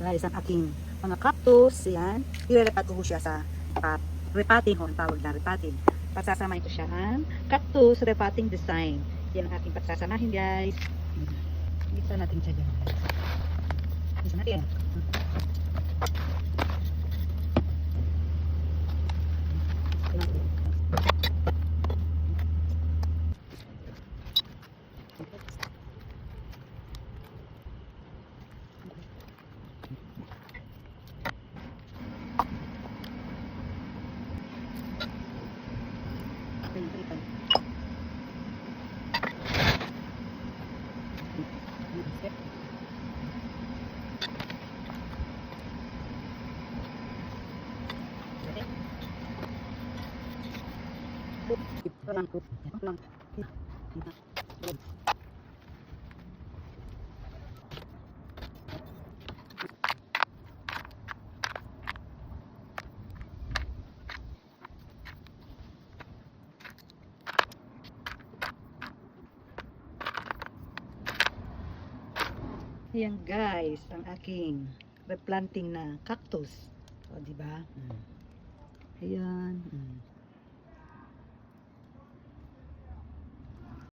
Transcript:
Guys, ang aking mga cactus, yan. Ire-repat ko siya sa pot. Repotting ho, ang tawag na repotting. Pagsasamahin ko siya ang cactus repotting design. Yan ang aking pagsasamahin, guys. Gisa natin siya, guys. Gisa natin. Ayan guys, ang aking replanting na cactus. O, diba? Ayan.